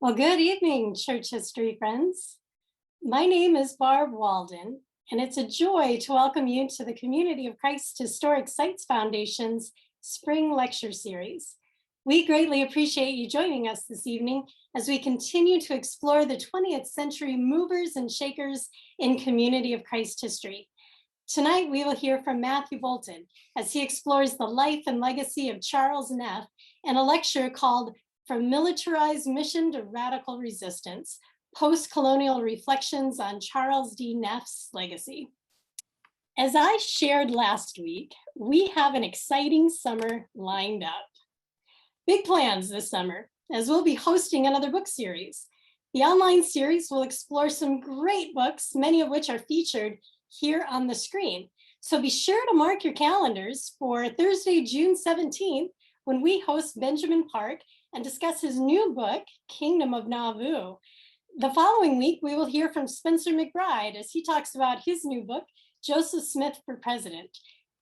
Well, good evening, church history friends. My name is Barb Walden, and it's a joy to welcome you to the Community of Christ Historic Sites Foundation's Spring Lecture Series. We greatly appreciate you joining us this evening as we continue to explore the 20th century movers and shakers in Community of Christ history. Tonight, we will hear from Matthew Bolton as he explores the life and legacy of Charles Neff in a lecture called From Militarized Mission to Radical Resistance, Post-Colonial Reflections on Charles D. Neff's Legacy. As I shared last week, we have an exciting summer lined up. Big plans this summer, as we'll be hosting another book series. The online series will explore some great books, many of which are featured here on the screen. So be sure to mark your calendars for Thursday, June 17th, when we host Benjamin Park and discuss his new book, Kingdom of Nauvoo. The following week, we will hear from Spencer McBride as he talks about his new book, Joseph Smith for President.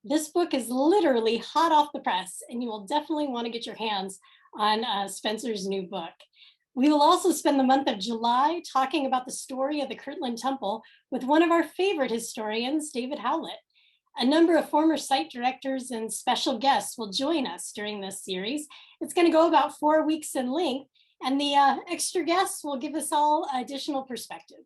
This book is literally hot off the press, and you will definitely want to get your hands on Spencer's new book. We will also spend the month of July talking about the story of the Kirtland Temple with one of our favorite historians, David Howlett. A number of former site directors and special guests will join us during this series. It's going to go about 4 weeks in length, and the extra guests will give us all additional perspective.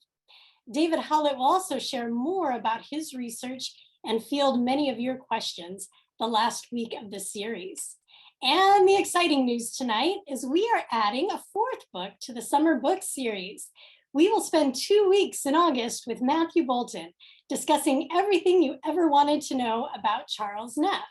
David Howlett will also share more about his research and field many of your questions the last week of the series. And the exciting news tonight is we are adding a fourth book to the summer book series. We will spend 2 weeks in August with Matthew Bolton discussing everything you ever wanted to know about Charles Neff.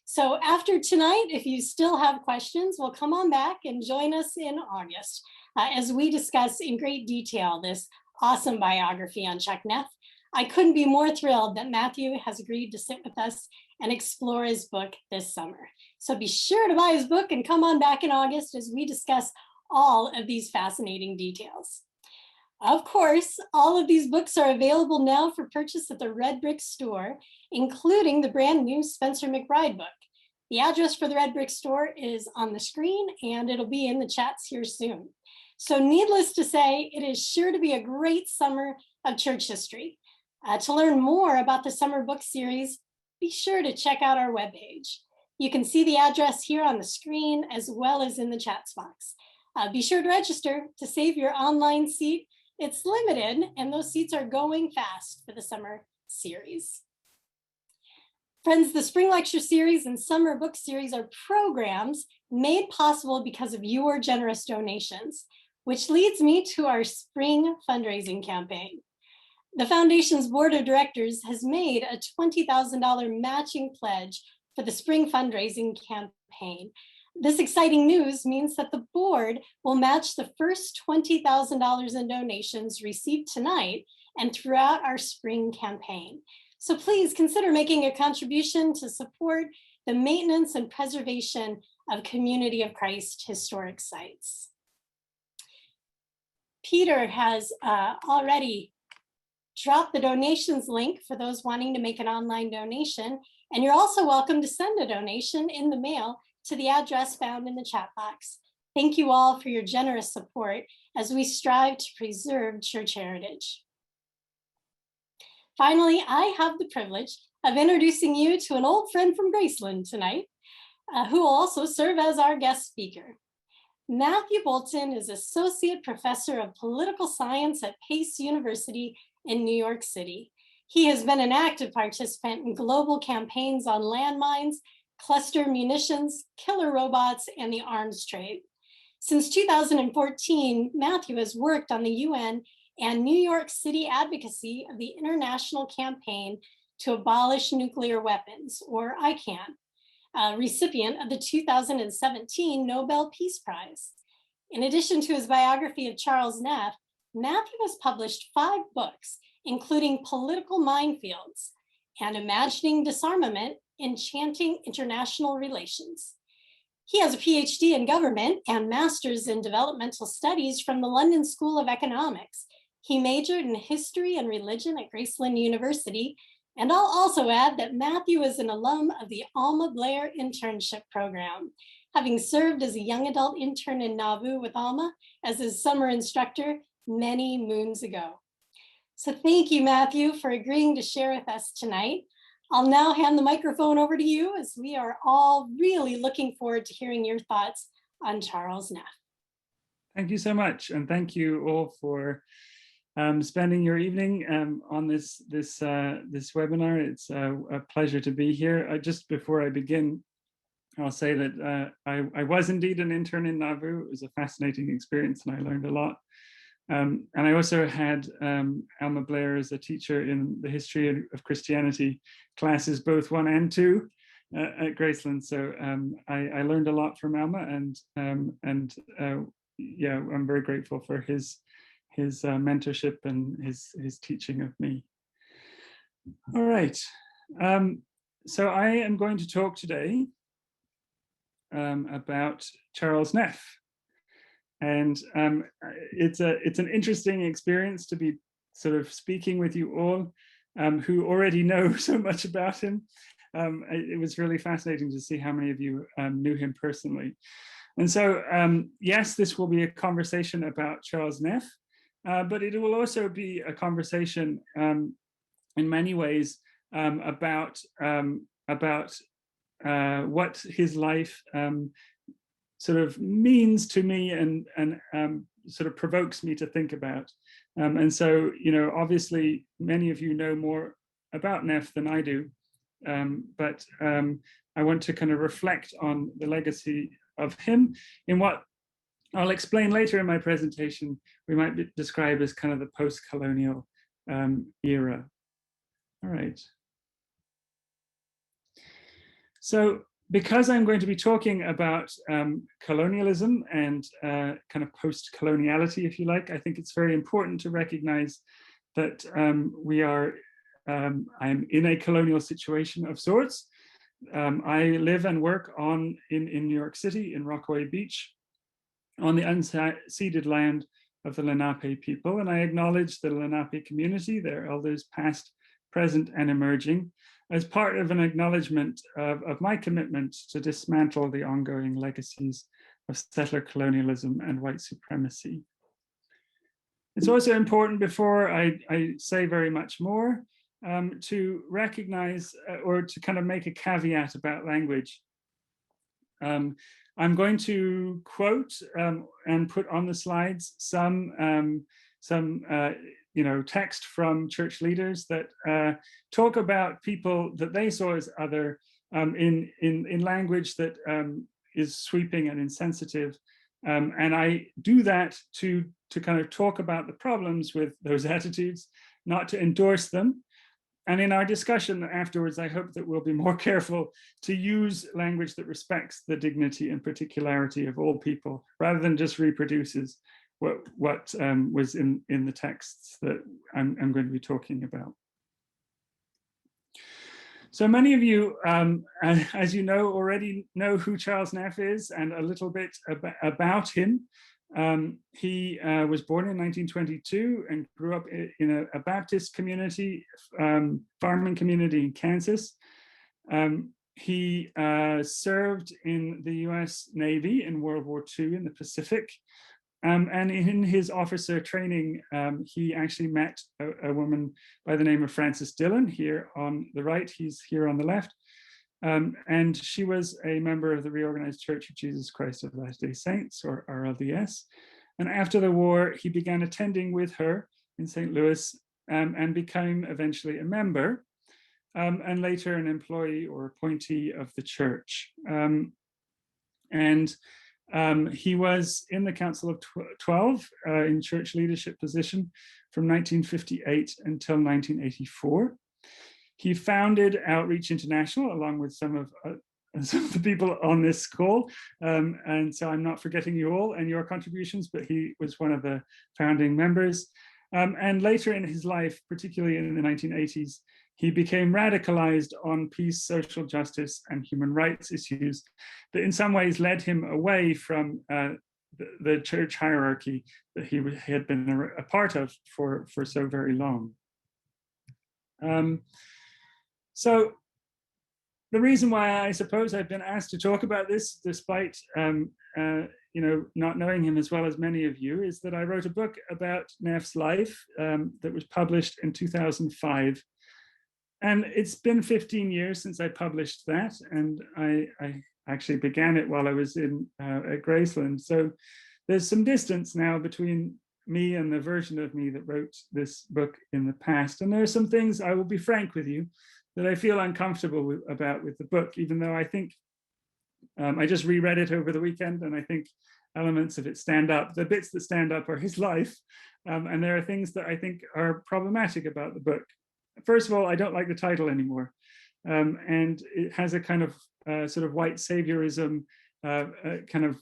So after tonight, if you still have questions, we'll come on back and join us in August as we discuss in great detail this awesome biography on Chuck Neff. I couldn't be more thrilled that Matthew has agreed to sit with us and explore his book this summer. So be sure to buy his book and come on back in August as we discuss all of these fascinating details. Of course, all of these books are available now for purchase at the Red Brick Store, including the brand new Spencer McBride book. The address for the Red Brick Store is on the screen, and it'll be in the chats here soon. So needless to say, it is sure to be a great summer of church history. To learn more about the summer book series, be sure to check out our webpage. You can see the address here on the screen as well as in the chats box. Be sure to register to save your online seat. It's limited, and those seats are going fast for the summer series. Friends, the Spring Lecture Series and Summer Book Series are programs made possible because of your generous donations, which leads me to our spring fundraising campaign. The Foundation's Board of Directors has made a $20,000 matching pledge for the spring fundraising campaign. This exciting news means that the board will match the first $20,000 in donations received tonight and throughout our spring campaign. So please consider making a contribution to support the maintenance and preservation of Community of Christ historic sites. Peter has already dropped the donations link for those wanting to make an online donation, and you're also welcome to send a donation in the mail to the address found in the chat box. Thank you all for your generous support as we strive to preserve church heritage. Finally, I have the privilege of introducing you to an old friend from Graceland tonight, who will also serve as our guest speaker. Matthew Bolton is Associate Professor of Political Science at Pace University in New York City. He has been an active participant in global campaigns on landmines, cluster munitions, killer robots, and the arms trade. Since 2014, Matthew has worked on the UN and New York City advocacy of the International Campaign to Abolish Nuclear Weapons, or ICAN, recipient of the 2017 Nobel Peace Prize. In addition to his biography of Charles Neff, Matthew has published 5 books, including Political Minefields and Imagining Disarmament, Enchanting International Relations. He has a PhD in government and master's in developmental studies from the London School of Economics. He majored in history and religion at Graceland University. And I'll also add that Matthew is an alum of the Alma Blair internship program. having served as a young adult intern in Nauvoo with Alma as his summer instructor many moons ago. So thank you, Matthew, for agreeing to share with us tonight. I'll now hand the microphone over to you, as we are all really looking forward to hearing your thoughts on Charles Neff. Thank you so much, and thank you all for spending your evening on this webinar. It's a pleasure to be here. Just before I begin, I'll say that I was indeed an intern in Nauvoo. It was a fascinating experience, and I learned a lot. And I also had Alma Blair as a teacher in the history of Christianity classes, both 1 and 2 at Graceland. So I learned a lot from Alma, and yeah, I'm very grateful for his mentorship and his teaching of me. All right, so I am going to talk today about Charles Neff. And it's an interesting experience to be sort of speaking with you all who already know so much about him. It was really fascinating to see how many of you knew him personally. And so, yes, this will be a conversation about Charles Neff, but it will also be a conversation in many ways about what his life sort of means to me, and sort of provokes me to think about. And so, you know, obviously many of you know more about Neff than I do, but I want to kind of reflect on the legacy of him in what I'll explain later in my presentation we might describe as kind of the post-colonial era. All right. So because I'm going to be talking about colonialism and kind of post-coloniality, if you like, I think it's very important to recognize that I'm in a colonial situation of sorts. I live and work in New York City, in Rockaway Beach, on the unceded land of the Lenape people. And I acknowledge the Lenape community, their elders past, present, and emerging, as part of an acknowledgement of my commitment to dismantle the ongoing legacies of settler colonialism and white supremacy. It's also important, before I say very much more, to recognize or to kind of make a caveat about language. I'm going to quote and put on the slides some text from church leaders that talk about people that they saw as other in language that is sweeping and insensitive. And I do that to kind of talk about the problems with those attitudes, not to endorse them. And in our discussion afterwards, I hope that we'll be more careful to use language that respects the dignity and particularity of all people, rather than just reproduces what was in the texts that I'm going to be talking about. So many of you, as you know, already know who Charles Neff is and a little bit about him. He was born in 1922 and grew up in a Baptist community, farming community in Kansas. He served in the US Navy in World War II in the Pacific. And in his officer training, he actually met a woman by the name of Frances Dillon, here on the right, he's here on the left. And she was a member of the Reorganized Church of Jesus Christ of Latter-day Saints, or RLDS. And after the war, he began attending with her in St. Louis and became eventually a member, and later an employee or appointee of the church. He was in the Council of 12 in church leadership position from 1958 until 1984. He founded Outreach International along with some of the people on this call. And so I'm not forgetting you all and your contributions, but he was one of the founding members. And later in his life, particularly in the 1980s, he became radicalized on peace, social justice, and human rights issues that in some ways led him away from the church hierarchy that he had been a part of for so very long. So the reason why I suppose I've been asked to talk about this, despite not knowing him as well as many of you, is that I wrote a book about Neff's life that was published in 2005. And it's been 15 years since I published that, and I actually began it while I was at Graceland. So there's some distance now between me and the version of me that wrote this book in the past. And there are some things, I will be frank with you, that I feel uncomfortable about with the book, even though I think I just reread it over the weekend, and I think elements of it stand up. The bits that stand up are his life, and there are things that I think are problematic about the book. First of all, I don't like the title anymore, and it has a kind of sort of white saviorism kind of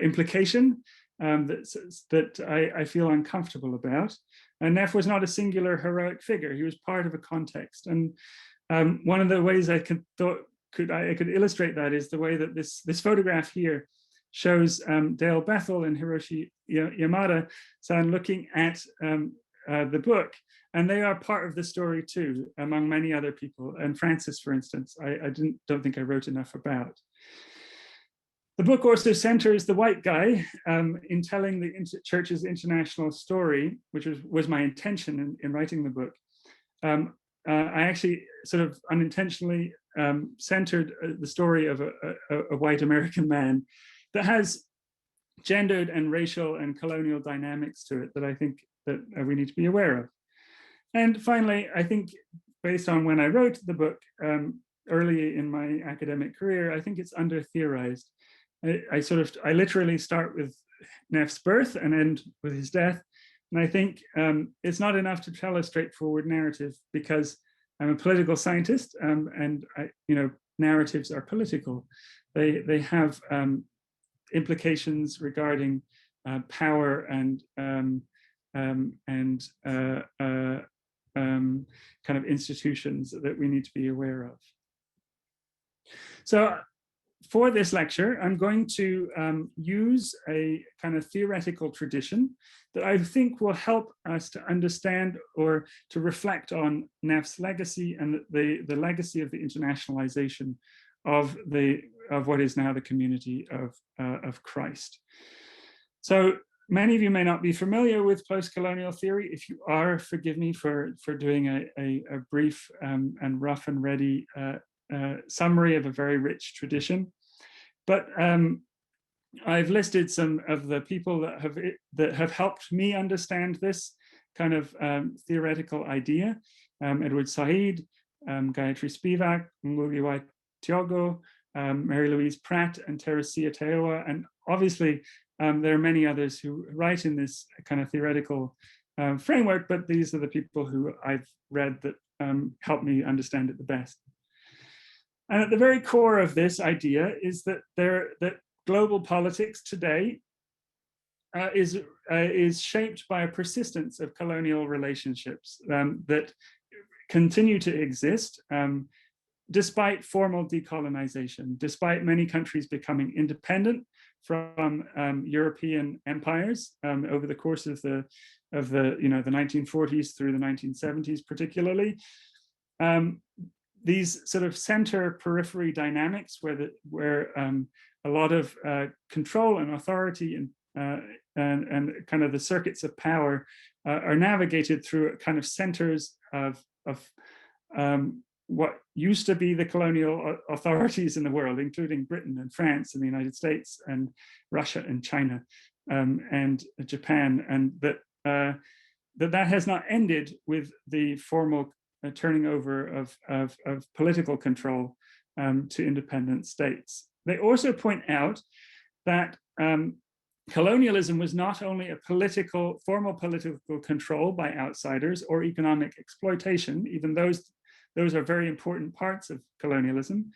implication that I feel uncomfortable about. And Neff was not a singular heroic figure; he was part of a context. And one of the ways I could illustrate that is the way that this photograph here shows Dale Bethel and Hiroshi Yamada-san looking at the book. And they are part of the story too, among many other people. And Francis, for instance, I don't think I wrote enough about. The book also centers the white guy in telling the church's international story, which was my intention in writing the book. I actually sort of unintentionally centered the story of a white American man that has gendered and racial and colonial dynamics to it that I think that we need to be aware of. And finally, I think based on when I wrote the book early in my academic career, I think it's under-theorized. I literally start with Neff's birth and end with his death. And I think it's not enough to tell a straightforward narrative, because I'm a political scientist, and narratives are political. They have implications regarding power and kind of institutions that we need to be aware of. So for this lecture, I'm going to use a kind of theoretical tradition that I think will help us to understand or to reflect on Neff's legacy and the legacy of the internationalization of what is now the community of Christ. So many of you may not be familiar with post-colonial theory. If you are, forgive me for doing a brief and rough and ready summary of a very rich tradition. But I've listed some of the people that have helped me understand this kind of theoretical idea. Edward Said, Gayatri Spivak, Ngugi Tiogo, Mary Louise Pratt, and Teresia Teoa. And obviously, there are many others who write in this kind of theoretical framework, but these are the people who I've read that help me understand it the best. And at the very core of this idea is that global politics today is shaped by a persistence of colonial relationships that continue to exist despite formal decolonization, despite many countries becoming independent from European empires over the course of the 1940s through the 1970s, particularly. These sort of center periphery dynamics where a lot of control and authority and kind of the circuits of power are navigated through kind of centers of what used to be the colonial authorities in the world, including Britain and France and the United States and Russia and China and Japan, and that has not ended with the formal turning over of political control to independent states. They also point out that colonialism was not only a formal political control by outsiders or economic exploitation, even those are very important parts of colonialism.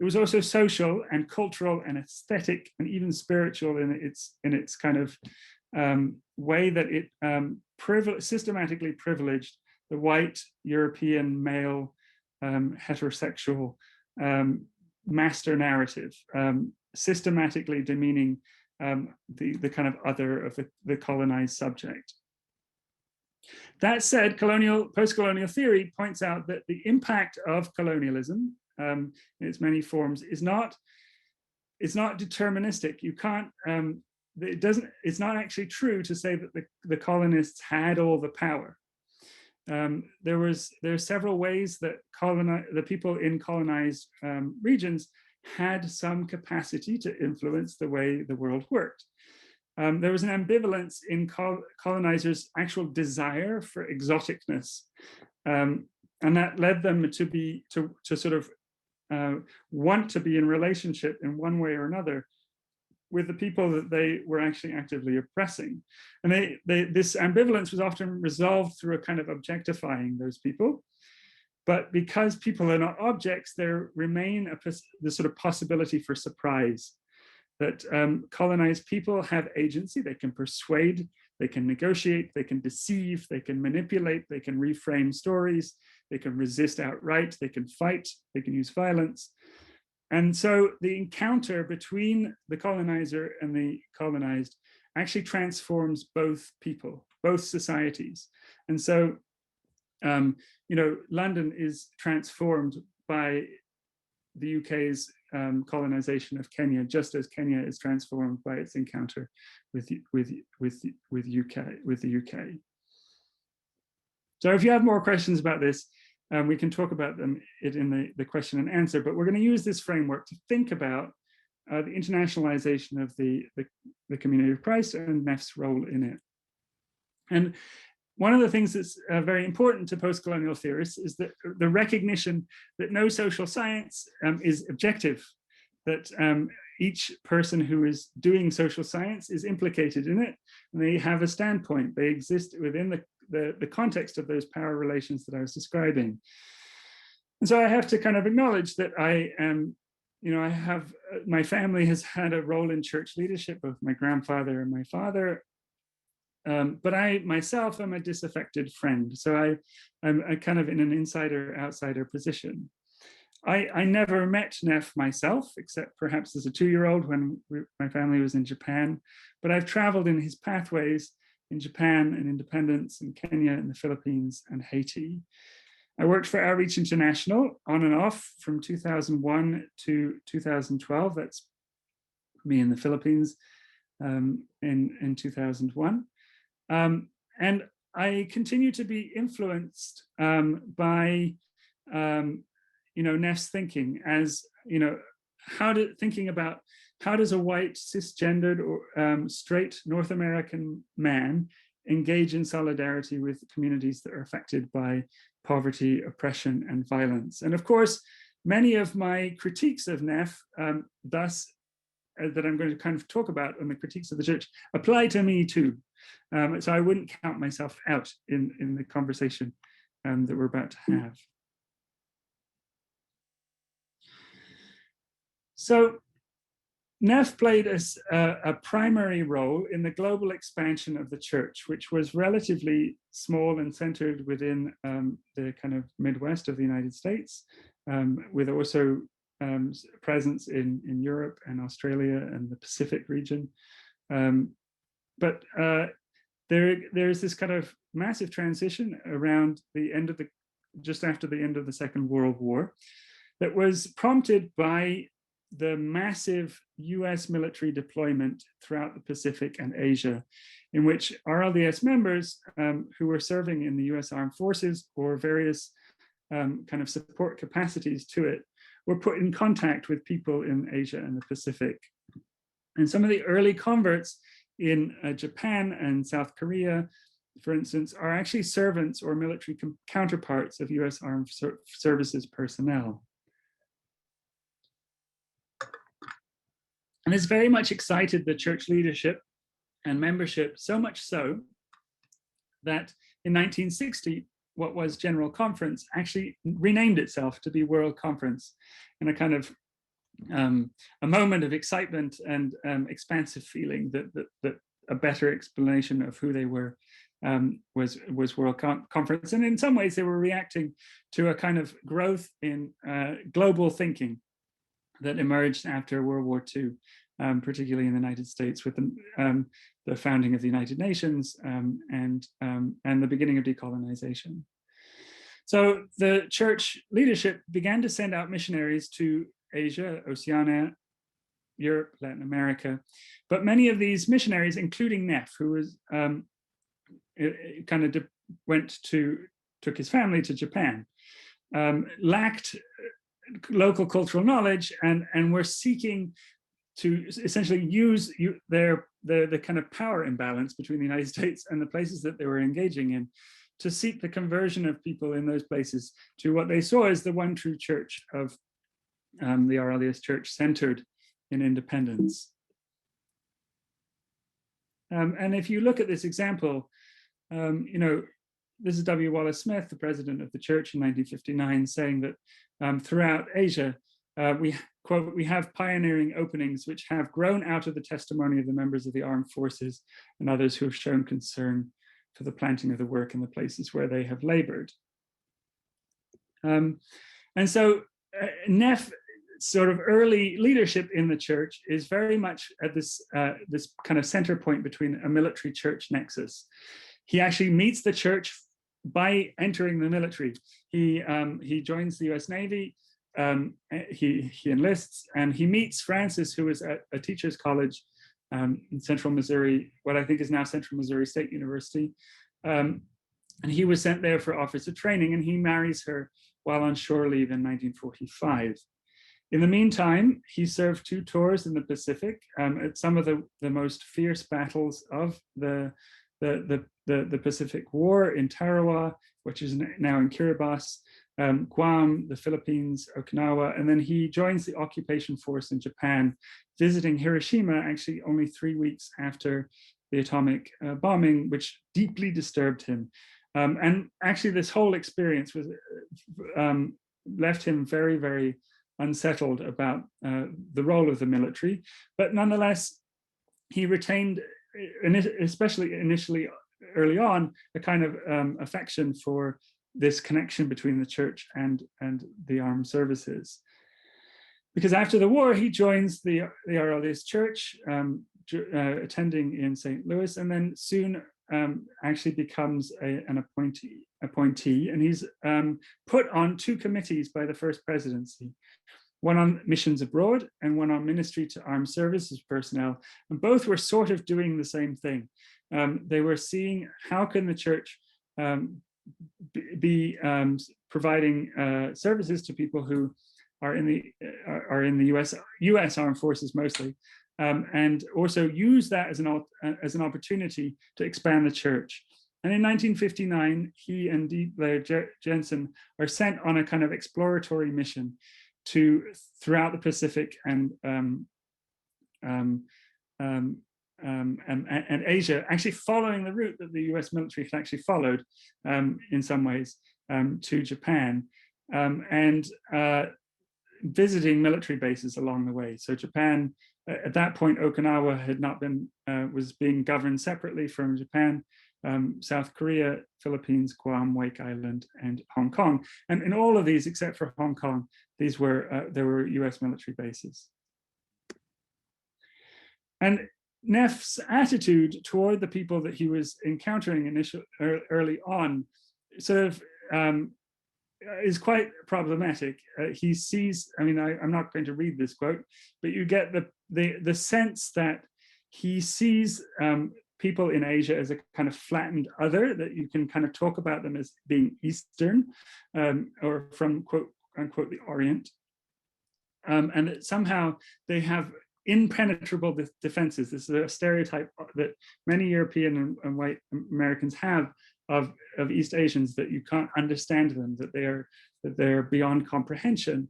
It was also social and cultural and aesthetic and even spiritual in its kind of way that it systematically privileged the white European male heterosexual master narrative, systematically demeaning the kind of other of the colonized subject. That said, post-colonial theory points out that the impact of colonialism in its many forms is not, it's not deterministic. You can't, it's not actually true to say that the colonists had all the power. There are several ways that the people in colonized regions had some capacity to influence the way the world worked. There was an ambivalence in colonizers' actual desire for exoticness, and that led them to sort of want to be in relationship in one way or another with the people that they were actually actively oppressing. And this ambivalence was often resolved through a kind of objectifying those people. But because people are not objects, there remain the sort of possibility for surprise, that colonized people have agency. They can persuade, they can negotiate, they can deceive, they can manipulate, they can reframe stories, they can resist outright, they can fight, they can use violence. And so the encounter between the colonizer and the colonized actually transforms both people, both societies. And so, you know, London is transformed by the UK's colonization of Kenya, just as Kenya is transformed by its encounter with the UK. So if you have more questions about this, we can talk about them in the question and answer, but we're going to use this framework to think about the internationalization of the community of Christ and Neff's role in it. And one of the things that's very important to post-colonial theorists is that the recognition that no social science is objective, that each person who is doing social science is implicated in it, and they have a standpoint. They exist within the context of those power relations that I was describing. And so I have to kind of acknowledge that I am, you know, my family has had a role in church leadership, both my grandfather and my father. But I myself am a disaffected friend. So I'm kind of in an insider-outsider position. I never met Neff myself, except perhaps as a 2-year-old when my family was in Japan. But I've traveled in his pathways in Japan and Independence, in Kenya, in the Philippines, and Haiti. I worked for Outreach International on and off from 2001 to 2012. That's me in the Philippines in 2001. And I continue to be influenced by, you know, Neff's thinking as, you know, thinking about how does a white, cisgendered, or straight North American man engage in solidarity with communities that are affected by poverty, oppression, and violence. And of course, many of my critiques of Neff, that I'm going to kind of talk about, and the critiques of the church, apply to me too. So I wouldn't count myself out in the conversation that we're about to have. So Neff played a primary role in the global expansion of the church, which was relatively small and centered within the kind of Midwest of the United States, with also presence in Europe and Australia and the Pacific region. But there's this kind of massive transition around the end of just after the end of the Second World War that was prompted by the massive US military deployment throughout the Pacific and Asia, in which RLDS members who were serving in the US Armed Forces or various kind of support capacities to it were put in contact with people in Asia and the Pacific. And some of the early converts in Japan and South Korea, for instance, are actually servants or military counterparts of US Armed Services personnel. And this very much excited the church leadership and membership, so much so that in 1960, what was General Conference actually renamed itself to be World Conference, in a kind of a moment of excitement and expansive feeling that a better explanation of who they were was World Conference. And in some ways, they were reacting to a kind of growth in global thinking that emerged after World War II, particularly in the United States, with the founding of the United Nations and the beginning of decolonization. So the church leadership began to send out missionaries to Asia, Oceania, Europe, Latin America. But many of these missionaries, including Neff, who was took his family to Japan, lacked local cultural knowledge and were seeking to essentially use the kind of power imbalance between the United States and the places that they were engaging in to seek the conversion of people in those places to what they saw as the one true church of the earliest church centered in independence. And if you look at this example, this is W. Wallace Smith, the president of the church in 1959, saying that throughout Asia, we, quote, we have pioneering openings which have grown out of the testimony of the members of the armed forces and others who have shown concern for the planting of the work in the places where they have labored. And so Neff sort of early leadership in the church is very much at this kind of center point between a military church nexus. He actually meets the church by entering the military. He joins the US Navy, he enlists, and he meets Francis, who was at a teacher's college in Central Missouri, what I think is now Central Missouri State University. And he was sent there for officer training, and he marries her while on shore leave in 1945. In the meantime, he served 2 tours in the Pacific at some of the most fierce battles of the Pacific War in Tarawa, which is now in Kiribati, Guam, the Philippines, Okinawa, and then he joins the occupation force in Japan, visiting Hiroshima actually only 3 weeks after the atomic bombing, which deeply disturbed him. And actually this whole experience was left him very, very unsettled about the role of the military, but nonetheless, he retained, especially initially early on, a kind of affection for this connection between the church and the armed services. Because after the war, he joins the earliest church, attending in St. Louis, and then soon actually becomes an appointee, and he's put on 2 committees by the first presidency, one on missions abroad and one on ministry to armed services personnel, and both were sort of doing the same thing. They were seeing how can the church be providing services to people who are in the U.S. armed forces mostly, and also use that as an opportunity to expand the church. And in 1959, he and D. Blair Jensen are sent on a kind of exploratory mission throughout the Pacific and Asia, actually following the route that the US military had actually followed in some ways to Japan, and visiting military bases along the way. So Japan, at that point, Okinawa had not been, was being governed separately from Japan. South Korea, Philippines, Guam, Wake Island, and Hong Kong. And in all of these, except for Hong Kong, these were there were US military bases. And Neff's attitude toward the people that he was encountering early on sort of is quite problematic. He sees, I mean, I'm not going to read this quote, but you get the sense that he sees people in Asia as a kind of flattened other, that you can kind of talk about them as being Eastern or from quote unquote the Orient, and that somehow they have impenetrable defenses. This is a stereotype that many European and white Americans have of East Asians, that you can't understand them, that they're beyond comprehension,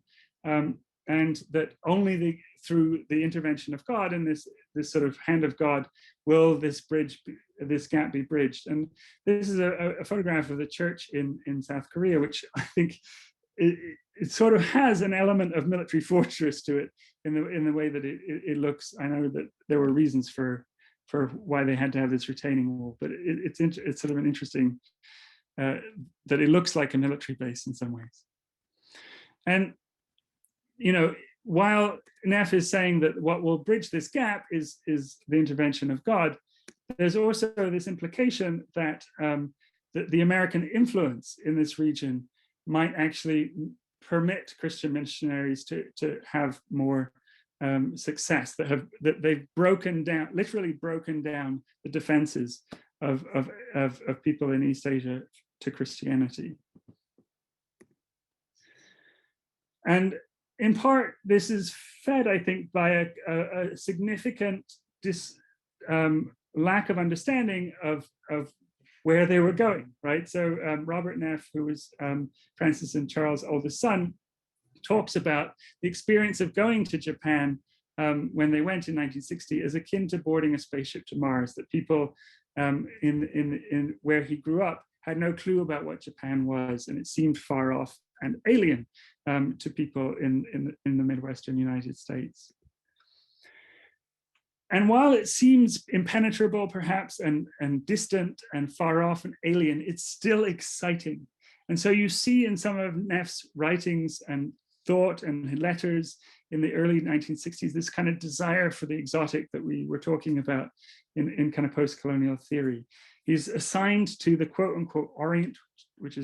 and that only through the intervention of God and this sort of hand of God will this gap be bridged. And this is a photograph of the church in South Korea, which I think it sort of has an element of military fortress to it in the way that it looks. I know that there were reasons for why they had to have this retaining wall, but it's sort of an interesting that it looks like a military base in some ways. And you know, while Neff is saying that what will bridge this gap is the intervention of God, there's also this implication that the American influence in this region might actually permit Christian missionaries to have more success, that they've broken down, literally broken down the defenses of people in East Asia to Christianity. And in part, this is fed, I think, by a significant lack of understanding of where they were going, right? So Robert Neff, who was Francis and Charles' oldest son, talks about the experience of going to Japan when they went in 1960 as akin to boarding a spaceship to Mars, that people in where he grew up had no clue about what Japan was, and it seemed far off and alien to people in the Midwestern United States. And while it seems impenetrable, perhaps, and distant and far off and alien, it's still exciting. And so you see in some of Neff's writings and thought and letters in the early 1960s, this kind of desire for the exotic that we were talking about in kind of post-colonial theory. He's assigned to the quote unquote Orient, which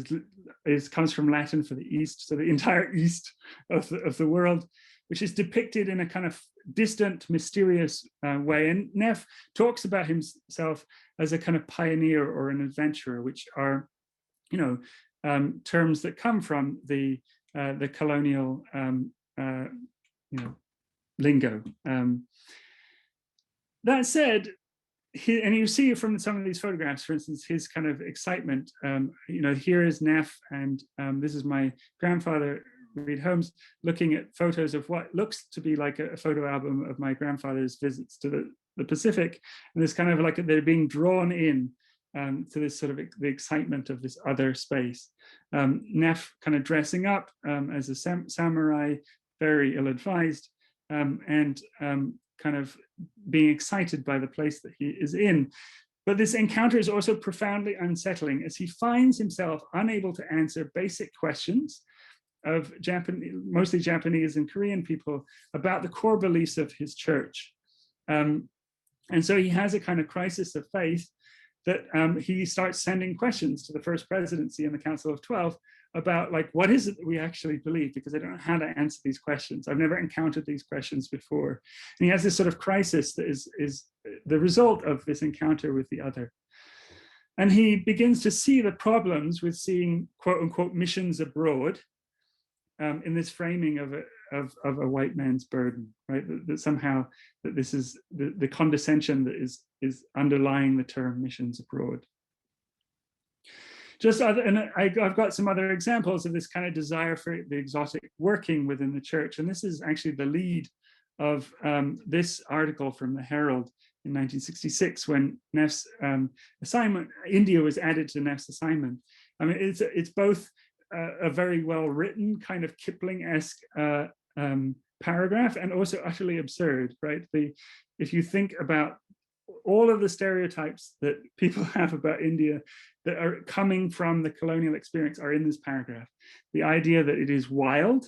comes from Latin for the East, so the entire East of the world, which is depicted in a kind of distant, mysterious way. And Neff talks about himself as a kind of pioneer or an adventurer, which are, terms that come from the colonial, lingo. That said, and you see from some of these photographs, for instance, his kind of excitement. Here is Neff, and this is my grandfather, Reed Holmes, looking at photos of what looks to be like a photo album of my grandfather's visits to the Pacific. And there's kind of like they're being drawn in to this sort of the excitement of this other space. Neff kind of dressing up as a samurai, very ill-advised, and kind of being excited by the place that he is in. But this encounter is also profoundly unsettling, as he finds himself unable to answer basic questions of mostly Japanese and Korean people about the core beliefs of his church. And so he has a kind of crisis of faith that he starts sending questions to the First Presidency and the Council of 12 about, like, what is it that we actually believe? Because I don't know how to answer these questions. I've never encountered these questions before. And he has this sort of crisis that is the result of this encounter with the other. And he begins to see the problems with seeing quote unquote missions abroad in this framing of a white man's burden, right? That somehow that this is the condescension that is underlying the term missions abroad. And I've got some other examples of this kind of desire for the exotic working within the church. And this is actually the lead of this article from the Herald in 1966, when Neff's assignment, India was added to Neff's assignment. I mean, it's both a very well-written kind of Kipling-esque paragraph and also utterly absurd, right? If you think about all of the stereotypes that people have about India that are coming from the colonial experience are in this paragraph. The idea that it is wild,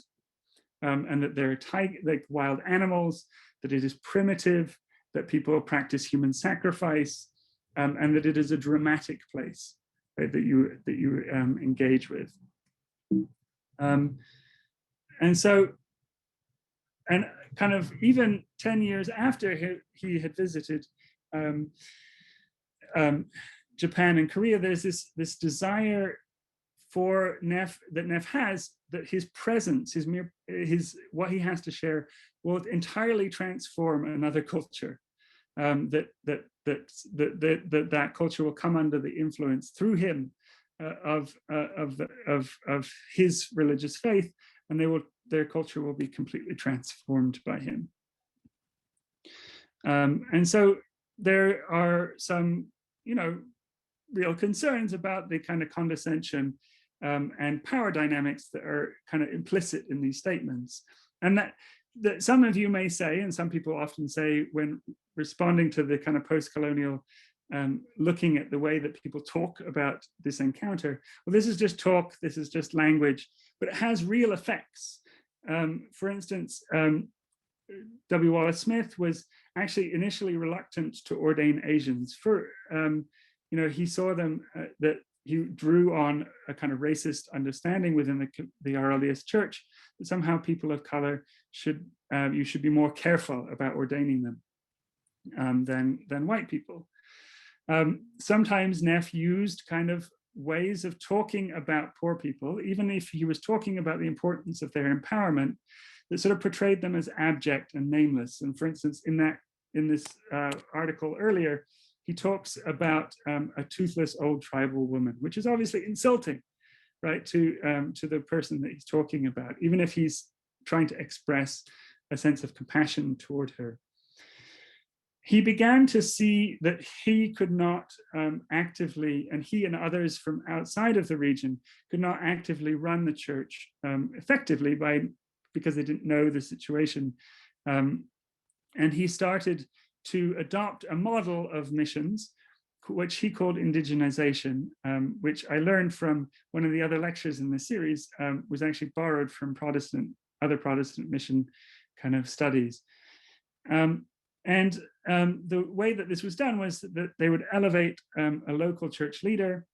and that there are like wild animals, that it is primitive, that people practice human sacrifice, and that it is a dramatic place, right, that you engage with. And so, and kind of even 10 years after he had visited Japan and Korea, there's this desire for Neff that Neff has, that his presence, his what he has to share will entirely transform another culture. That culture will come under the influence through him of his religious faith, and their culture will be completely transformed by him. And so there are some, real concerns about the kind of condescension and power dynamics that are kind of implicit in these statements. And that some of you may say, and some people often say when responding to the kind of post-colonial, looking at the way that people talk about this encounter, well, this is just talk, this is just language, but it has real effects. For instance, W. Wallace Smith was actually initially reluctant to ordain Asians. He saw them, that he drew on a kind of racist understanding within the earliest church that somehow people of color you should be more careful about ordaining them than white people. Sometimes Neff used kind of ways of talking about poor people, even if he was talking about the importance of their empowerment, that sort of portrayed them as abject and nameless. And for instance, in this article earlier, he talks about a toothless old tribal woman, which is obviously insulting, right, to the person that he's talking about, even if he's trying to express a sense of compassion toward her. He began to see that he could not actively, and he and others from outside of the region could not actively run the church effectively because they didn't know the situation. And he started to adopt a model of missions, which he called indigenization, which I learned from one of the other lectures in the series, was actually borrowed from other Protestant mission kind of studies. The way that this was done was that they would elevate a local church leader.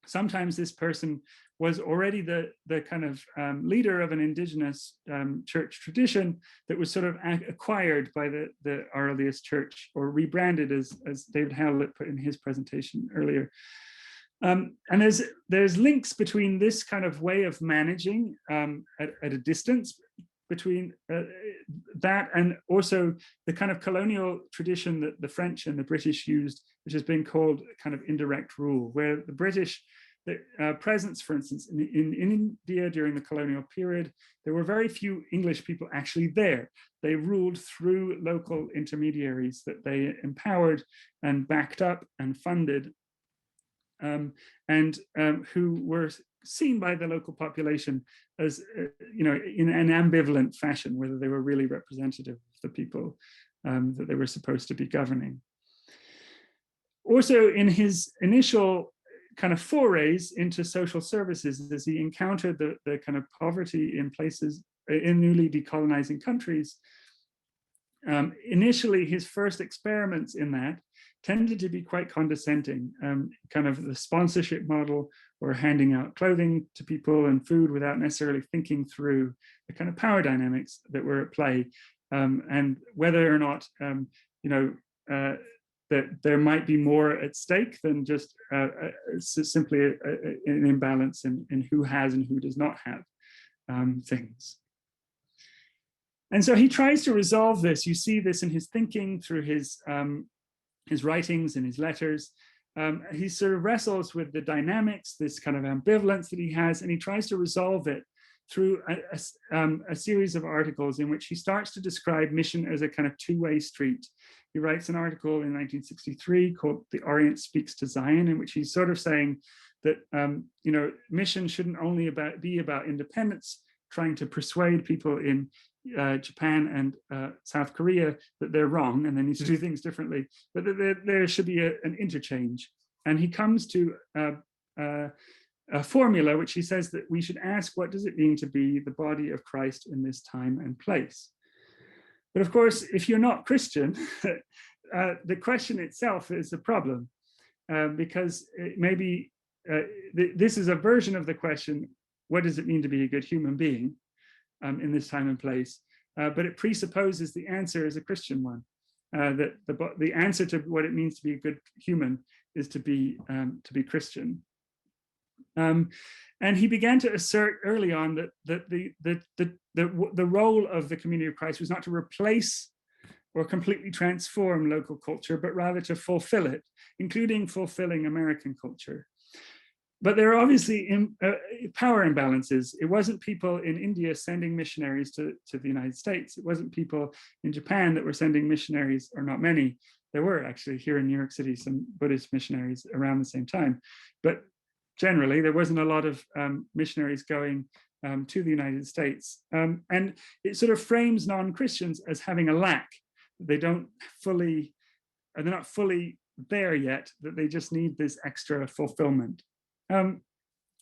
Sometimes this person was already the kind of leader of an indigenous church tradition that was sort of acquired by the earliest church, or rebranded, as David Howlett put in his presentation earlier. And there's links between this kind of way of managing at a distance, between that and also the kind of colonial tradition that the French and the British used, which has been called kind of indirect rule, where the British presence, for instance, in India during the colonial period, there were very few English people actually there. They ruled through local intermediaries that they empowered and backed up and funded, who were seen by the local population as, in an ambivalent fashion, whether they were really representative of the people that they were supposed to be governing. Also, in his initial kind of forays into social services, as he encountered the kind of poverty in places, in newly decolonizing countries, initially his first experiments in that tended to be quite condescending, kind of the sponsorship model, or handing out clothing to people and food without necessarily thinking through the kind of power dynamics that were at play, and whether or not that there might be more at stake than just simply an imbalance in who has and who does not have things. And so he tries to resolve this. You see this in his thinking, through his writings and his letters. He sort of wrestles with the dynamics, this kind of ambivalence that he has, and he tries to resolve it through a series of articles in which he starts to describe mission as a kind of two-way street. He writes an article in 1963 called "The Orient Speaks to Zion," in which he's sort of saying that mission shouldn't only be about independence, trying to persuade people in Japan and South Korea that they're wrong and they need to do things differently, but that there should be an interchange. And he comes to a formula which he says that we should ask, what does it mean to be the body of Christ in this time and place? But of course, if you're not Christian, the question itself is a problem, because maybe this is a version of the question, what does it mean to be a good human being in this time and place? But it presupposes the answer is a Christian one, that the answer to what it means to be a good human is to be Christian. And he began to assert early on that the role of the community of Christ was not to replace or completely transform local culture, but rather to fulfill it, including fulfilling American culture. But there are obviously power imbalances. It wasn't people in India sending missionaries to the United States. It wasn't people in Japan that were sending missionaries, or not many. There were actually here in New York City some Buddhist missionaries around the same time. But generally, there wasn't a lot of missionaries going to the United States. And it sort of frames non-Christians as having a lack. They're not fully there yet, that they just need this extra fulfillment. And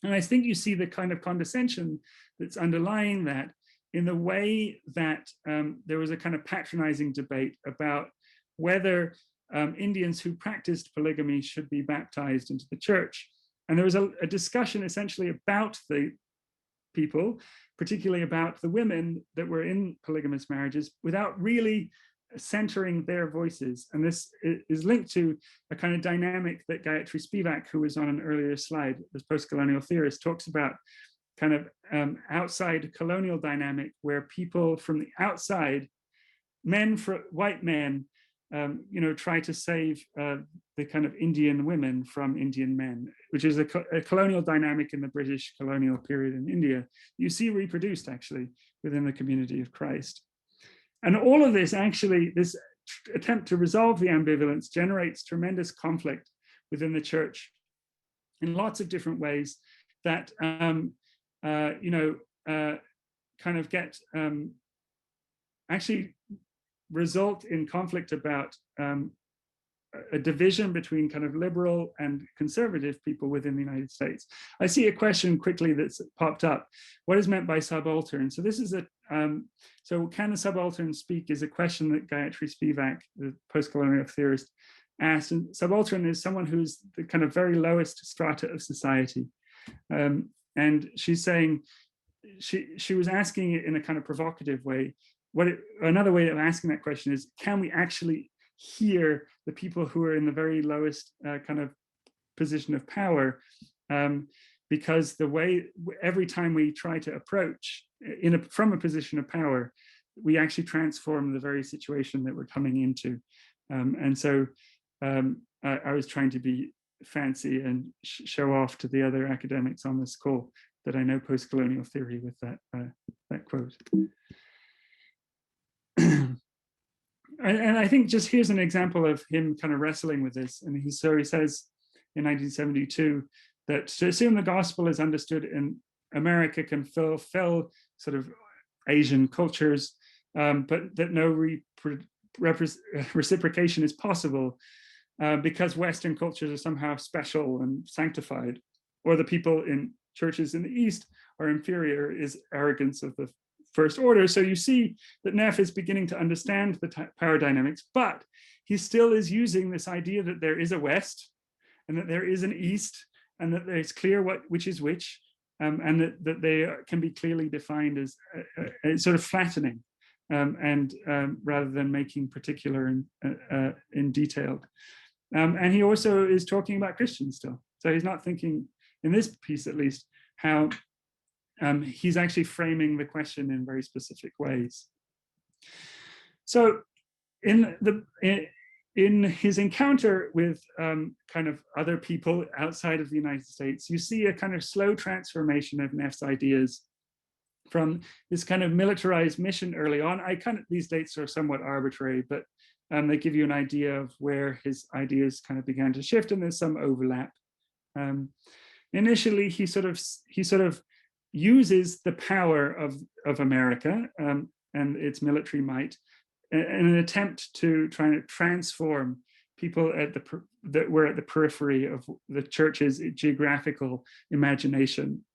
I think you see the kind of condescension that's underlying that in the way that there was a kind of patronizing debate about whether Indians who practiced polygamy should be baptized into the church. And there was a discussion essentially about the people, particularly about the women that were in polygamous marriages, without really centering their voices. And this is linked to a kind of dynamic that Gayatri Spivak, who was on an earlier slide, this post-colonial theorist, talks about, kind of outside colonial dynamic, where people from the outside, white men, try to save the kind of Indian women from Indian men, which is a colonial dynamic in the British colonial period in India. You see reproduced actually within the community of Christ. And all of this actually, this attempt to resolve the ambivalence generates tremendous conflict within the church in lots of different ways that, kind of get actually result in conflict about a division between kind of liberal and conservative people within the United States. I see a question quickly that's popped up. What is meant by subaltern? So this is so can the subaltern speak is a question that Gayatri Spivak, the post-colonial theorist, asked. And subaltern is someone who's the kind of very lowest strata of society. And she's saying, she was asking it in a kind of provocative way. Another way of asking that question is, can we actually hear the people who are in the very lowest kind of position of power? Because the way, every time we try to approach from a position of power, we actually transform the very situation that we're coming into. And so I was trying to be fancy and show off to the other academics on this call that I know post-colonial theory with that quote. And I think just here's an example of him kind of wrestling with this. And he says in 1972 that to assume the gospel is understood in America can fulfill sort of Asian cultures, but that no reciprocation is possible because Western cultures are somehow special and sanctified, or the people in churches in the East are inferior, is arrogance of the first order. So you see that Neff is beginning to understand the power dynamics, but he still is using this idea that there is a West and that there is an East, and that it's clear which is which, and that they can be clearly defined as sort of flattening, and rather than making particular and detailed. And he also is talking about Christians still. So he's not thinking, in this piece at least, how he's actually framing the question in very specific ways. So in his encounter with kind of other people outside of the United States, you see a kind of slow transformation of Neff's ideas from this kind of militarized mission early on. These dates are somewhat arbitrary, but they give you an idea of where his ideas kind of began to shift, and there's some overlap. Initially, he sort of uses the power of America and its military might in an attempt to try to transform people that were at the periphery of the church's geographical imagination.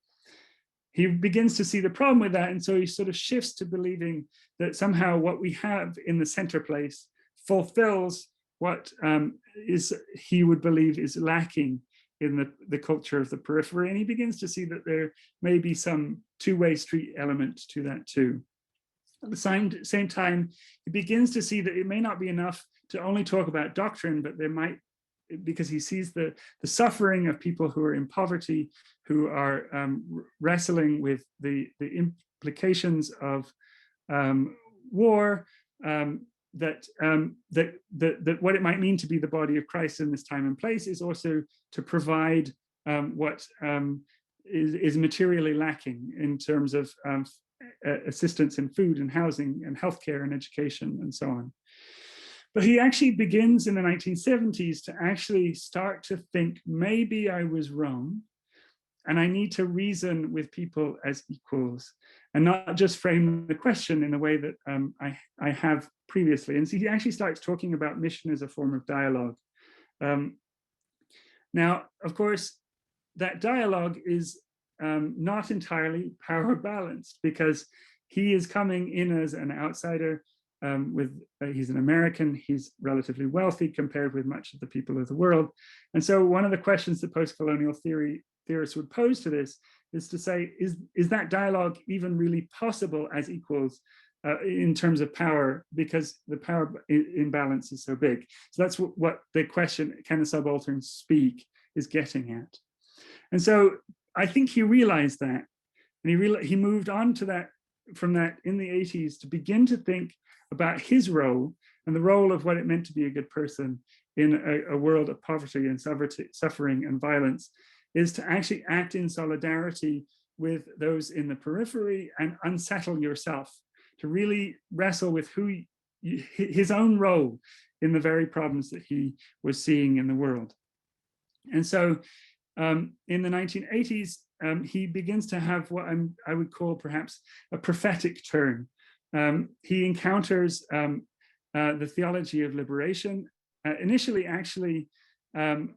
He begins to see the problem with that, and so he sort of shifts to believing that somehow what we have in the center place fulfills what he would believe is lacking in the culture of the periphery. And he begins to see that there may be some two-way street element to that too. At the same time, he begins to see that it may not be enough to only talk about doctrine, but there might, because he sees the suffering of people who are in poverty, who are wrestling with the implications of war, that what it might mean to be the body of Christ in this time and place is also to provide what is materially lacking in terms of assistance in food and housing and healthcare and education and so on. But he actually begins in the 1970s to actually start to think, maybe I was wrong, and I need to reason with people as equals and not just frame the question in the way that I have previously. And so he actually starts talking about mission as a form of dialogue. Now, of course, that dialogue is not entirely power balanced, because he is coming in as an outsider, he's an American, he's relatively wealthy compared with much of the people of the world. And so one of the questions that post-colonial theorists would pose to this is to say, is that dialogue even really possible as equals in terms of power, because the power imbalance is so big? So that's what the question, can a subaltern speak, is getting at. And so I think he realized that, and he moved on to that, from that in the 80s, to begin to think about his role and the role of what it meant to be a good person in a world of poverty and suffering and violence, is to actually act in solidarity with those in the periphery and unsettle yourself, to really wrestle with his own role in the very problems that he was seeing in the world. And so in the 1980s, he begins to have what I would call perhaps a prophetic turn. He encounters the theology of liberation, initially actually in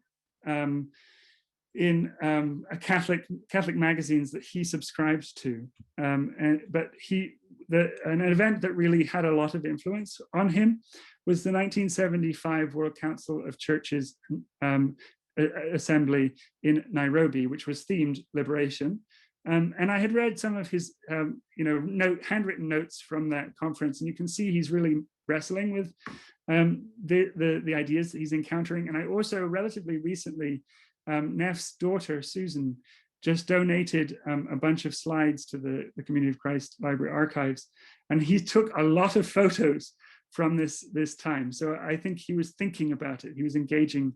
Catholic magazines that he subscribed to. But an event that really had a lot of influence on him was the 1975 World Council of Churches assembly in Nairobi, which was themed liberation. And I had read some of his handwritten notes from that conference, and you can see he's really wrestling with the ideas that he's encountering. And I also relatively recently, Neff's daughter, Susan, just donated a bunch of slides to the Community of Christ Library Archives. And he took a lot of photos from this time. So I think he was thinking about it. He was engaging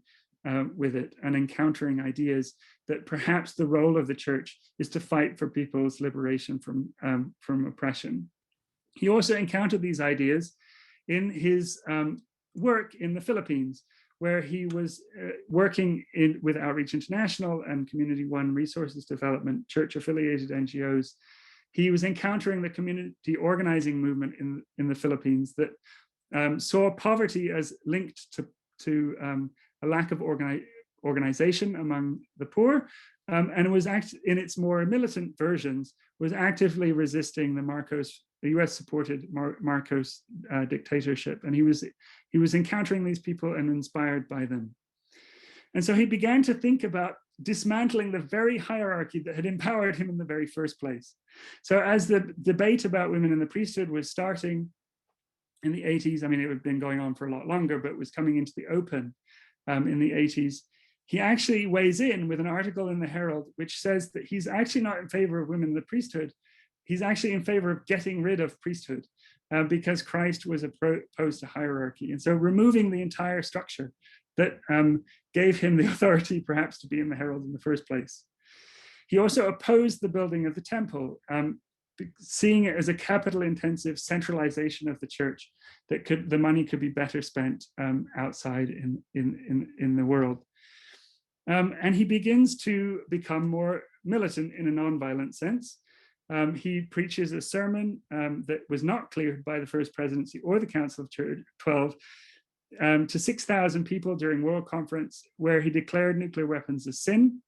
with it and encountering ideas that perhaps the role of the church is to fight for people's liberation from oppression. He also encountered these ideas in his work in the Philippines, where he was working with Outreach International and Community One Resources Development, church-affiliated NGOs. He was encountering the community organizing movement in the Philippines that saw poverty as linked to a lack of organization among the poor, and it was in its more militant versions, was actively resisting the US-supported Marcos dictatorship. And he was encountering these people and inspired by them. And so he began to think about dismantling the very hierarchy that had empowered him in the very first place. So as the debate about women in the priesthood was starting in the 80s, I mean, it had been going on for a lot longer, but was coming into the open in the 80s, he actually weighs in with an article in the Herald, which says that he's actually not in favor of women in the priesthood. He's actually in favor of getting rid of priesthood because Christ was opposed to hierarchy. And so removing the entire structure that gave him the authority perhaps to be in the Herald in the first place. He also opposed the building of the temple, seeing it as a capital-intensive centralization of the church, that the money could be better spent outside in the world. And he begins to become more militant in a non-violent sense. He preaches a sermon that was not cleared by the First Presidency or the Council of 12 to 6,000 people during World Conference, where he declared nuclear weapons a sin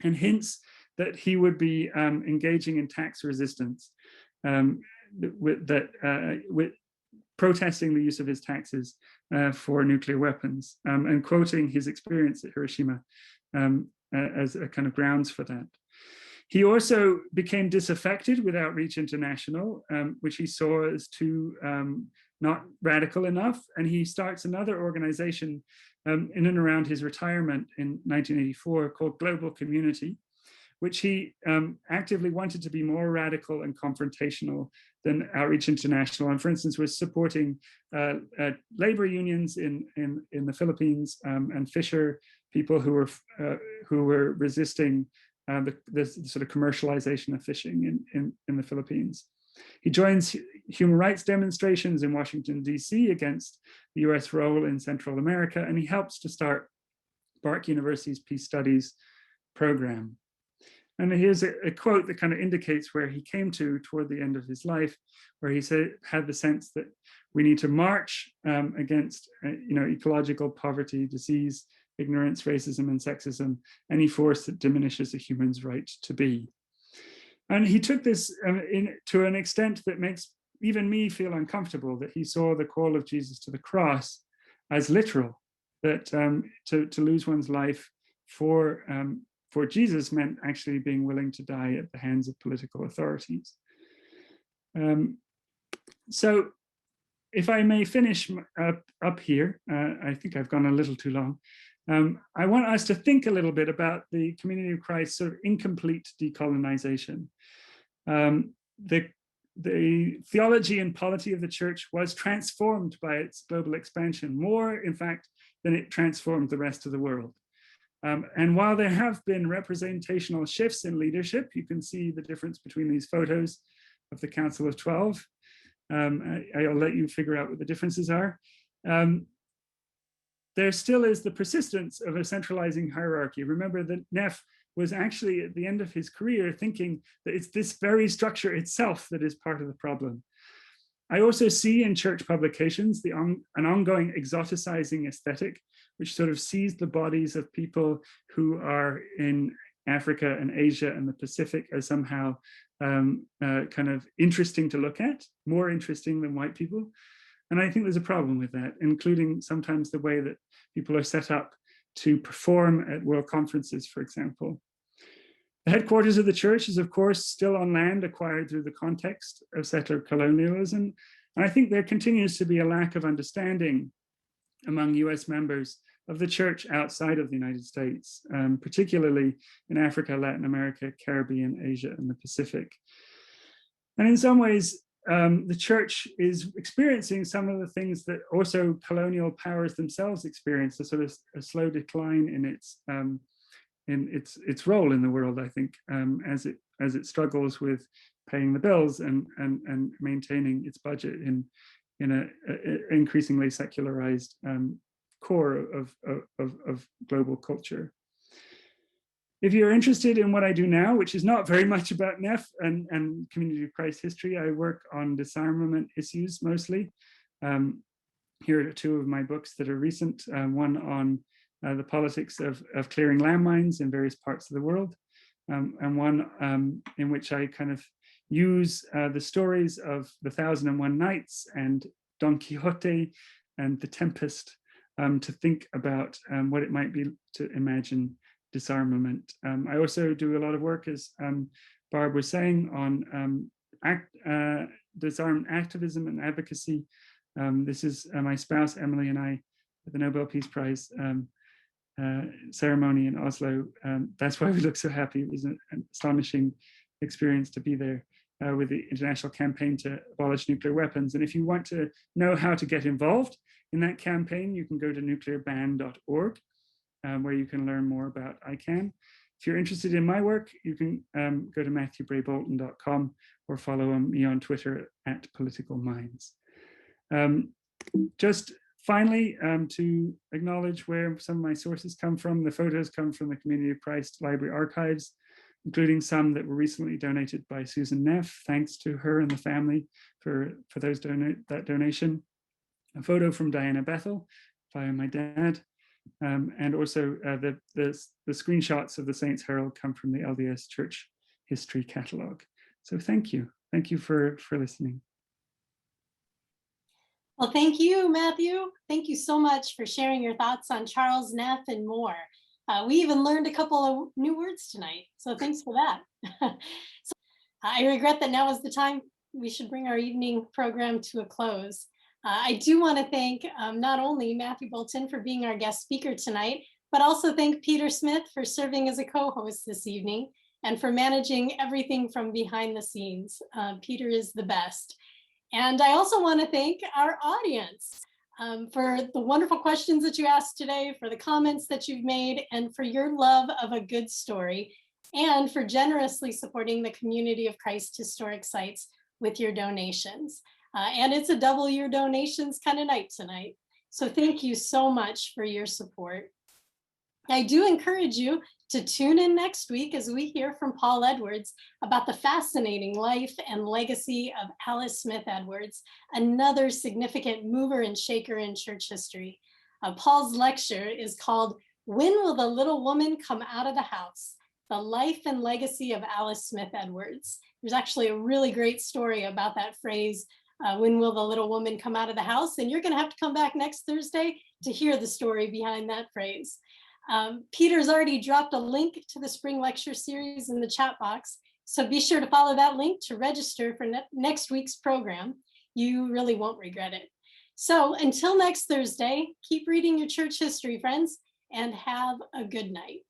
and hints that he would be engaging in tax resistance, with protesting the use of his taxes for nuclear weapons, and quoting his experience at Hiroshima as a kind of grounds for that. He also became disaffected with Outreach International, which he saw as too not radical enough, and he starts another organization in and around his retirement in 1984 called Global Community, which he actively wanted to be more radical and confrontational than Outreach International, and for instance was supporting labor unions in the Philippines and fisher people who were resisting this sort of commercialization of fishing in the Philippines. He joins human rights demonstrations in Washington, D.C. against the US role in Central America, and he helps to start Bark University's Peace Studies program. And here's a quote that kind of indicates where he came to toward the end of his life, where he had the sense that we need to march against ecological poverty, disease, ignorance, racism, and sexism, any force that diminishes a human's right to be. And he took this to an extent that makes even me feel uncomfortable that he saw the call of Jesus to the cross as literal, that to lose one's life for Jesus meant actually being willing to die at the hands of political authorities. So if I may finish up here, I think I've gone a little too long. I want us to think a little bit about the Community of Christ sort of incomplete decolonization. The theology and polity of the church was transformed by its global expansion, more, in fact, than it transformed the rest of the world. And while there have been representational shifts in leadership, you can see the difference between these photos of the Council of 12. I'll let you figure out what the differences are. There still is the persistence of a centralizing hierarchy. Remember that Neff was actually at the end of his career thinking that it's this very structure itself that is part of the problem. I also see in church publications an ongoing exoticizing aesthetic, which sort of sees the bodies of people who are in Africa and Asia and the Pacific as somehow kind of interesting to look at, more interesting than white people. And I think there's a problem with that, including sometimes the way that people are set up to perform at world conferences, for example. The headquarters of the church is, of course, still on land acquired through the context of settler colonialism. And I think there continues to be a lack of understanding among US members of the church outside of the United States, particularly in Africa, Latin America, Caribbean, Asia, and the Pacific. And in some ways, the church is experiencing some of the things that also colonial powers themselves experience, a sort of a slow decline in its role in the world, I think, as it struggles with paying the bills and maintaining its budget in an increasingly secularized core of global culture. If you're interested in what I do now, which is not very much about Neff and Community of Christ history, I work on disarmament issues mostly. Here are two of my books that are recent, one on the politics of clearing landmines in various parts of the world, and one in which I kind of use the stories of the 1001 Nights and Don Quixote and the Tempest to think about what it might be to imagine disarmament. I also do a lot of work, as Barb was saying, on disarmament activism and advocacy. This is my spouse, Emily, and I at the Nobel Peace Prize ceremony in Oslo. That's why we look so happy. It was an astonishing experience to be there with the international campaign to abolish nuclear weapons. And if you want to know how to get involved in that campaign, you can go to nuclearban.org, where you can learn more about ICANN. If you're interested in my work, you can go to matthewbraybolton.com or follow me on Twitter at Political Minds. Just finally, to acknowledge where some of my sources come from. The photos come from the Community of Christ Library Archives, including some that were recently donated by Susan Neff. Thanks to her and the family for that donation. A photo from Diana Bethel via my dad. And also the screenshots of the Saints Herald come from the LDS Church History Catalog. So thank you. Thank you for listening. Well, thank you, Matthew. Thank you so much for sharing your thoughts on Charles Neff and more. We even learned a couple of new words tonight, so thanks for that. So, I regret that now is the time we should bring our evening program to a close. I do want to thank not only Matthew Bolton for being our guest speaker tonight, but also thank Peter Smith for serving as a co-host this evening and for managing everything from behind the scenes. Peter is the best. And I also want to thank our audience for the wonderful questions that you asked today, for the comments that you've made, and for your love of a good story, and for generously supporting the Community of Christ historic sites with your donations. And it's a double your donations kind of night tonight. So thank you so much for your support. I do encourage you to tune in next week as we hear from Paul Edwards about the fascinating life and legacy of Alice Smith Edwards, another significant mover and shaker in church history. Paul's lecture is called "When Will the Little Woman Come Out of the House? The Life and Legacy of Alice Smith Edwards." There's actually a really great story about that phrase When will the little woman come out of the house? And you're going to have to come back next Thursday to hear the story behind that phrase. Peter's already dropped a link to the spring lecture series in the chat box. So be sure to follow that link to register for next week's program. You really won't regret it. So until next Thursday, keep reading your church history, friends, and have a good night.